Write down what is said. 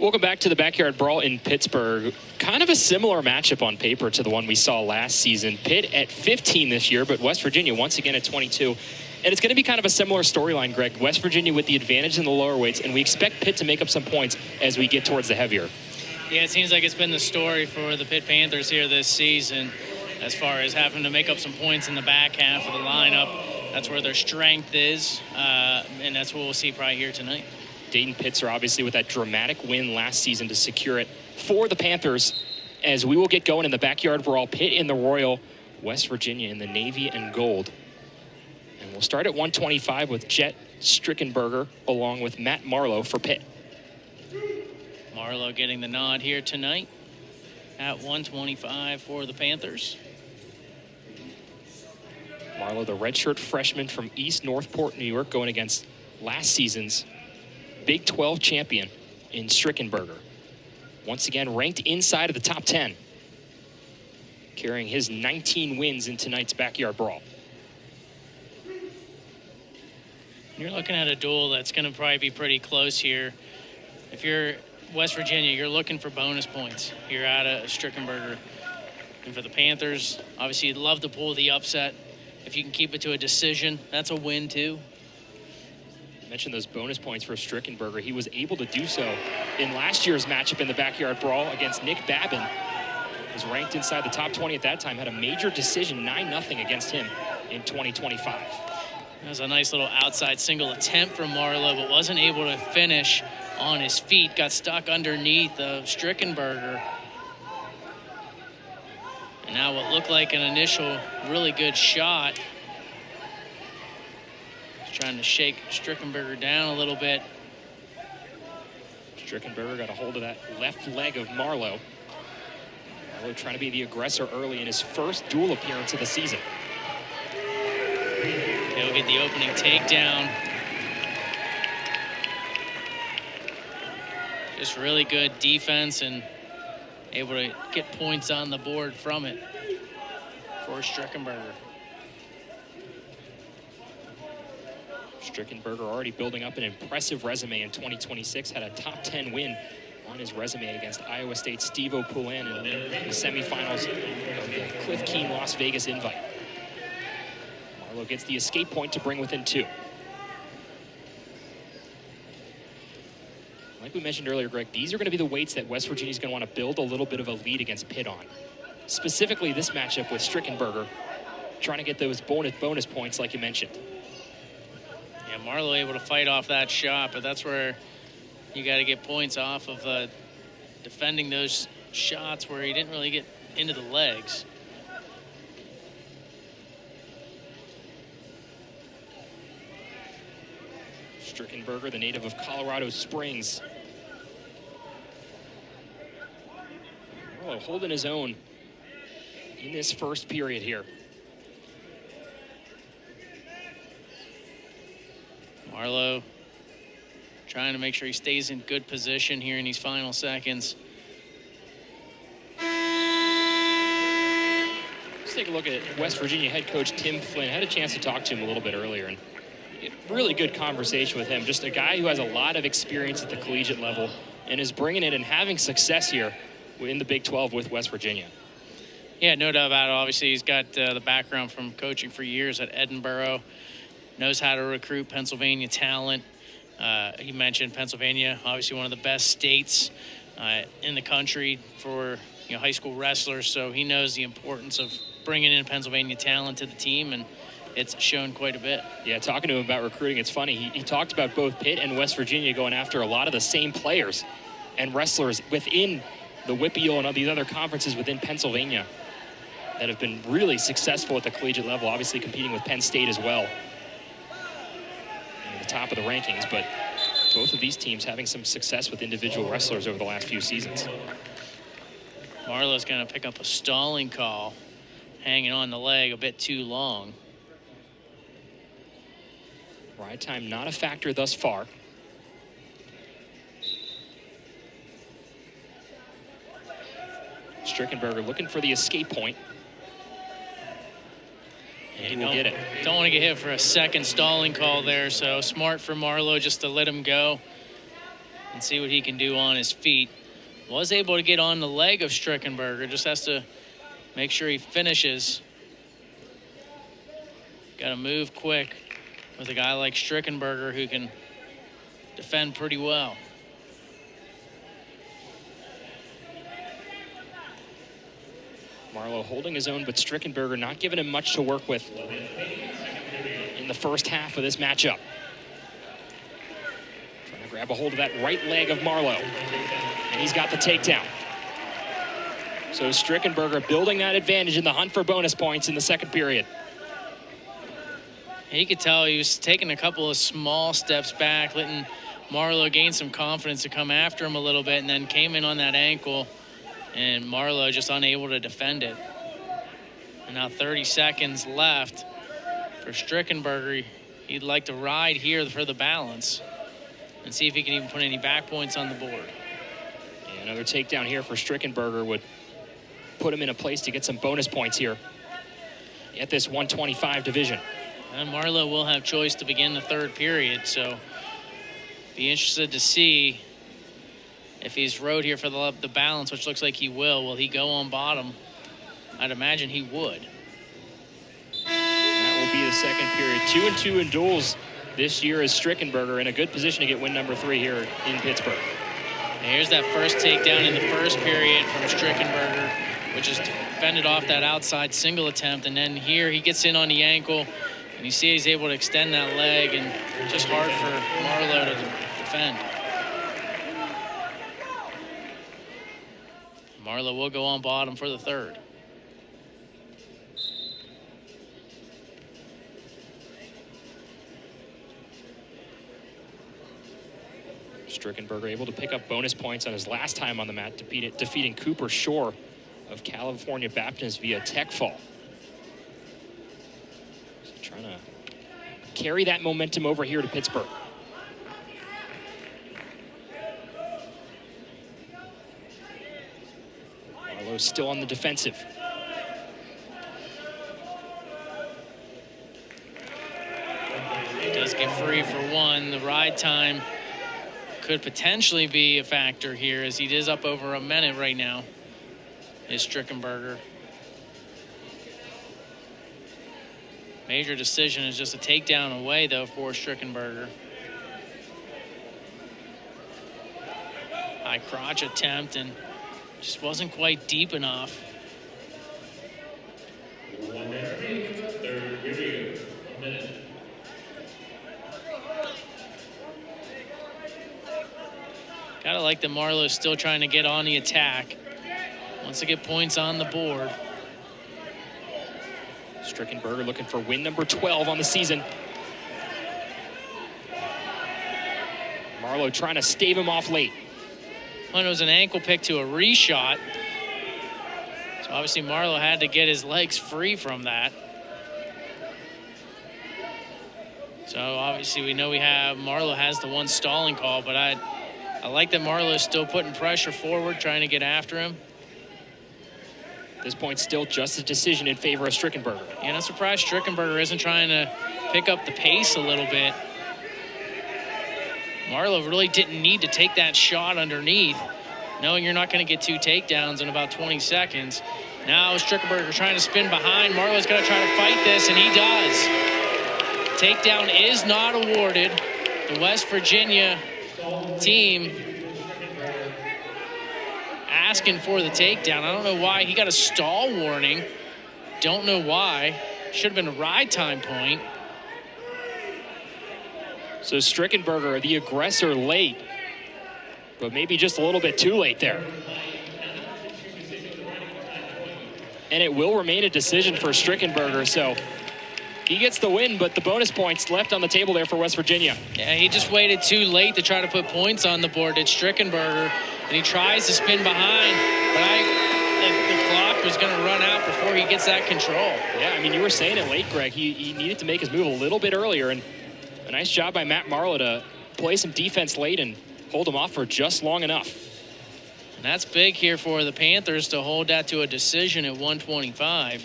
Welcome back to the Backyard Brawl in Pittsburgh. Kind of a similar matchup on paper to the one we saw last season. Pitt at 15 this year, but West Virginia once again at 22. And it's going to be kind of a similar storyline, Greg. West Virginia with the advantage in the lower weights, and we expect Pitt to make up some points as we get towards the heavier. Yeah, it seems like it's been the story for the Pitt Panthers here this season as far as having to make up some points in the back half of the lineup. That's where their strength is, and that's what we'll see probably here tonight. Dayton Pitzer obviously with that dramatic win last season to secure it for the Panthers, as we will get going in the Backyard Brawl. Pitt in the Royal, West Virginia in the Navy and Gold. And we'll start at 125 with Jett Strickenberger along with Matt Marlow for Pitt. Marlow getting the nod here tonight at 125 for the Panthers. Marlow, the redshirt freshman from East Northport, New York, going against last season's Big 12 champion in Strickenberger. Once again, ranked inside of the top 10, carrying his 19 wins in tonight's Backyard Brawl. You're looking at a duel that's going to probably be pretty close here. If you're West Virginia, you're looking for bonus points here out of Strickenberger. And for the Panthers, obviously you'd love to pull the upset. If you can keep it to a decision, that's a win too. Mentioned those bonus points for Strickenberger. He was able to do so in last year's matchup in the Backyard Brawl against Nick Babin. Was ranked inside the top 20 at that time, had a major decision, 9-0 against him in 2025. That was a nice little outside single attempt from Marlow, but wasn't able to finish on his feet. Got stuck underneath of Strickenberger. And now what looked like an initial really good shot. Trying to shake Strickenberger down a little bit. Strickenberger got a hold of that left leg of Marlow. Marlow trying to be the aggressor early in his first duel appearance of the season. He'll get the opening takedown. Just really good defense and able to get points on the board from it for Strickenberger. Strickenberger already building up an impressive resume in 2026, had a top 10 win on his resume against Iowa State's Steve O'Poulin in the semifinals of the Cliff Keen Las Vegas invite. Marlow gets the escape point to bring within 2. Like we mentioned earlier, Greg, these are going to be the weights that West Virginia's going to want to build a little bit of a lead against Pitt on. Specifically this matchup with Strickenberger, trying to get those bonus points like you mentioned. Yeah, Marlow able to fight off that shot, but that's where you got to get points off of defending those shots where he didn't really get into the legs. Strickenberger, the native of Colorado Springs. Marlow holding his own in this first period here. Marlow trying to make sure he stays in good position here in these final seconds. Let's take a look at West Virginia head coach Tim Flynn. I had a chance to talk to him a little bit earlier, and really good conversation with him. Just a guy who has a lot of experience at the collegiate level and is bringing it and having success here in the Big 12 with West Virginia. Yeah, no doubt about it. Obviously, he's got the background from coaching for years at Edinburgh. Knows how to recruit Pennsylvania talent. He mentioned Pennsylvania, obviously one of the best states in the country for high school wrestlers. So he knows the importance of bringing in Pennsylvania talent to the team, and it's shown quite a bit. Yeah, talking to him about recruiting, it's funny. He talked about both Pitt and West Virginia going after a lot of the same players and wrestlers within the WPIAL and all these other conferences within Pennsylvania that have been really successful at the collegiate level, obviously competing with Penn State as well. The top of the rankings, but both of these teams having some success with individual wrestlers over the last few seasons. Marlow's going to pick up a stalling call, hanging on the leg a bit too long. Ride time not a factor thus far. Strickenberger looking for the escape point. And he will get it. Don't want to get hit for a second stalling call there, so smart for Marlow just to let him go. and see what he can do on his feet. Was able to get on the leg of Strickenberger, just has to make sure he finishes. Got to move quick with a guy like Strickenberger who can defend pretty well. Marlow holding his own, but Strickenberger not giving him much to work with in the first half of this matchup. Trying to grab a hold of that right leg of Marlow, and he's got the takedown. So Strickenberger building that advantage in the hunt for bonus points in the second period. You could tell he was taking a couple of small steps back, letting Marlow gain some confidence to come after him a little bit, and then came in on that ankle, and Marlow just unable to defend it. And now 30 seconds left for Strickenberger. He'd like to ride here for the balance and see if he can even put any back points on the board. Yeah, another takedown here for Strickenberger would put him in a place to get some bonus points here at this 125 division. And Marlow will have choice to begin the third period, so be interested to see if he's rode here for the balance, which looks like he will. Will he go on bottom? I'd imagine he would. That will be the second period. 2-2 in duels this year is Strickenberger in a good position to get win number 3 here in Pittsburgh. And here's that first takedown in the first period from Strickenberger, which is defended off that outside single attempt. And then here he gets in on the ankle, and you see he's able to extend that leg, and just hard for Marlow to defend. Marlow will go on bottom for the third. Strickenberger able to pick up bonus points on his last time on the mat, defeating Cooper Shore of California Baptist via tech fall. So trying to carry that momentum over here to Pittsburgh. Marlow still on the defensive. He does get free for one. The ride time could potentially be a factor here, as he is up over a minute right now, is Strickenberger. Major decision is just a takedown away, though, for Strickenberger. High crotch attempt, and just wasn't quite deep enough. Gotta like that Marlow's still trying to get on the attack. Wants to get points on the board. Strickenberger looking for win number 12 on the season. Marlow trying to stave him off late. Well, it was an ankle pick to a reshot. So obviously Marlow had to get his legs free from that. So obviously we know Marlow has the one stalling call, but I like that Marlow is still putting pressure forward, trying to get after him. At this point, still just a decision in favor of Strickenberger. Yeah, I'm surprised Strickenberger isn't trying to pick up the pace a little bit. Marlow really didn't need to take that shot underneath, knowing you're not going to get 2 takedowns in about 20 seconds. Now Strickenberger trying to spin behind. Marlow's going to try to fight this, and he does. Takedown is not awarded. The West Virginia team asking for the takedown. I don't know why. He got a stall warning. Don't know why. Should have been a ride time point. So Strickenberger, the aggressor, late, but maybe just a little bit too late there. And it will remain a decision for Strickenberger, so he gets the win, but the bonus points left on the table there for West Virginia. Yeah, he just waited too late to try to put points on the board at Strickenberger, and he tries to spin behind, but the clock was going to run out before he gets that control. Yeah, I mean, you were saying it late, Greg. He needed to make his move a little bit earlier, and a nice job by Matt Marlow to play some defense late and hold him off for just long enough. And that's big here for the Panthers to hold that to a decision at 125.